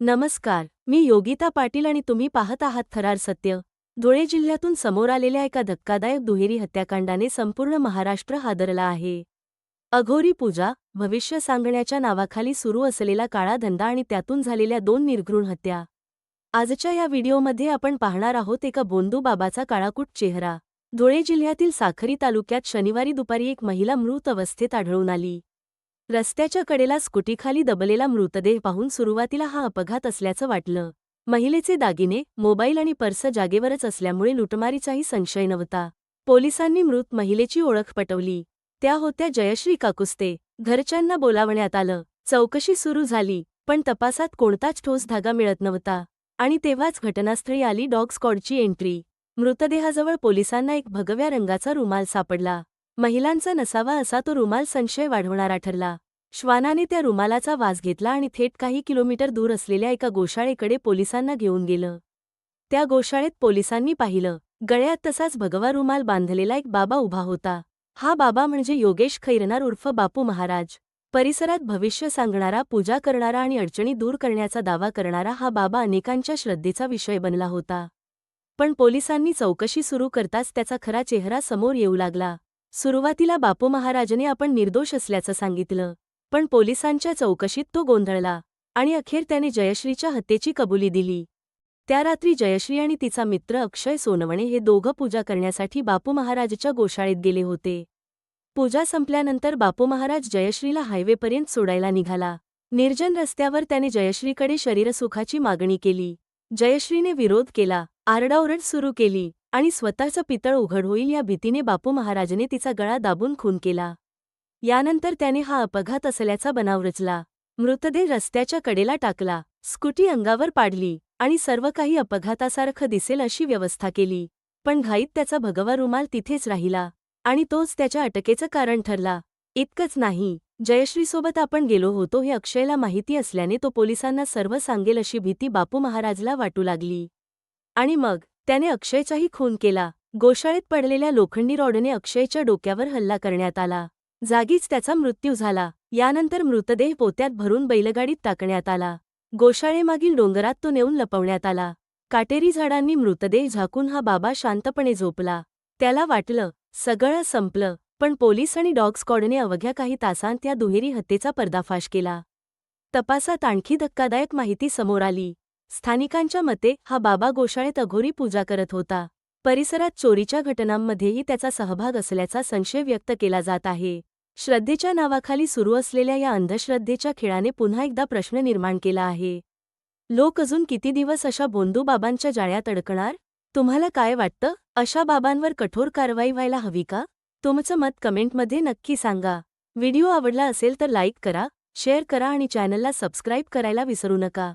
नमस्कार, मी योगिता पाटील आणि तुम्ही पाहत आहात थरार सत्य. धुळे जिल्ह्यातून समोर आलेल्या एका धक्कादायक दुहेरी हत्याकांडाने संपूर्ण महाराष्ट्र हादरला आहे. अघोरी पूजा, भविष्य सांगण्याच्या नावाखाली सुरू असलेला काळा धंदा आणि त्यातून झालेल्या 2 निर्घृण हत्या. आजच्या या व्हिडिओमध्ये आपण पाहणार आहोत एका बोंदू बाबाचा काळाकुट चेहरा. धुळे जिल्ह्यातील साखरी तालुक्यात शनिवारी दुपारी एक महिला मृत अवस्थेत आढळून आली. रस्त्याच्या कडेला स्कूटीखाली दबलेला मृतदेह पाहून सुरुवातीला हा अपघात असल्याचं वाटलं. महिलेचे दागिने, मोबाईल आणि पर्स जागेवरच असल्यामुळे लुटमारीचाही संशय नव्हता. पोलिसांनी मृत महिलेची ओळख पटवली. त्या होत्या जयश्री काकुस्ते. घरच्यांना बोलावण्यात आलं. चौकशी सुरू झाली, पण तपासात कोणताच ठोस धागा मिळत नव्हता. आणि तेव्हाच घटनास्थळी आली डॉग स्क्वॉडची एंट्री. मृतदेहाजवळ पोलिसांना एक भगव्या रंगाचा रुमाल सापडला. महिलांचा नसावा असा तो रुमाल संशय वाढवणारा ठरला. श्वानाने त्या रुमालाचा वास घेतला आणि थेट काही किलोमीटर दूर असलेल्या एका गोशाळेकडे पोलिसांना घेऊन गेलं. त्या गोशाळेत पोलिसांनी पाहिलं, गळ्यात तसाच भगवा रुमाल बांधलेला एक बाबा उभा होता. हा बाबा म्हणजे योगेश खैरनार उर्फ बापू महाराज. परिसरात भविष्य सांगणारा, पूजा करणारा आणि अडचणी दूर करण्याचा दावा करणारा हा बाबा अनेकांच्या श्रद्धेचा विषय बनला होता. पण पोलिसांनी चौकशी सुरू करताच त्याचा खरा चेहरा समोर येऊ लागला. सुरुवातीला बापू महाराजने आपण निर्दोष असल्याचं सांगितलं, पण पोलिसांच्या चौकशीत तो गोंधळला आणि अखेर त्याने जयश्रीच्या हत्येची कबुली दिली. त्या रात्री जयश्री आणि तिचा मित्र अक्षय सोनवणे हे दोघं पूजा करण्यासाठी बापू महाराजच्या गोशाळेत गेले होते. पूजा संपल्यानंतर बापू महाराज जयश्रीला हायवेपर्यंत सोडायला निघाला. निर्जन रस्त्यावर त्याने जयश्रीकडे शरीरसुखाची मागणी केली. जयश्रीने विरोध केला, आरडाओरड सुरू केली आणि स्वतःचं पितळ उघड होईल या भीतीने बापू महाराजने तिचा गळा दाबून खून केला. यानंतर त्याने हा अपघात असल्याचा बनाव रचला. मृतदेह रस्त्याच्या कडेला टाकला, स्कूटी अंगावर पाडली आणि सर्व काही अपघातासारखं दिसेल अशी व्यवस्था केली. पण घाईत त्याचा भगवा रुमाल तिथेच राहिला आणि तोच त्याच्या अटकेचं कारण ठरला. इतकंच नाही, जयश्रीसोबत आपण गेलो होतो हे अक्षयला माहिती असल्याने तो पोलिसांना सर्व सांगेल अशी भीती बापू महाराजला वाटू लागली. आणि मग त्याने अक्षयचाही खून केला. गोशाळेत पडलेल्या लोखंडी रॉडने अक्षयच्या डोक्यावर हल्ला करण्यात आला. जागीच त्याचा मृत्यू झाला. यानंतर मृतदेह पोत्यात भरून बैलगाडीत टाकण्यात आला. गोशाळेमागील डोंगरात तो नेऊन लपवण्यात आला. काटेरी झाडांनी मृतदेह झाकून हा बाबा शांतपणे झोपला. त्याला वाटलं, सगळं संपलं. पण पोलीस आणि डॉग स्क्वॉडने अवघ्या काही तासांत त्या दुहेरी हत्येचा पर्दाफाश केला. तपासात आणखी धक्कादायक माहिती समोर आली. स्थानिकांच्या मते हा बाबा गोशाळेत अघोरी पूजा करत होता. परिसरात चोरीच्या घटनांमध्येही त्याचा सहभाग असल्याचा संशय व्यक्त केला जात आहे. श्रद्धेच्या नावाखाली सुरू असलेल्या या अंधश्रद्धेच्या खेळाने पुन्हा एकदा प्रश्न निर्माण केला आहे. लोक अजून किती दिवस अशा बोंदू बाबांच्या जाळ्यात अडकणार? तुम्हाला काय वाटतं? अशा बाबांवर कठोर कारवाई व्हायला हवी का? तुमचं मत कमेंटमध्ये नक्की सांगा. व्हिडिओ आवडला असेल तर लाईक करा, शेअर करा आणि चॅनलला सबस्क्राईब करायला विसरू नका.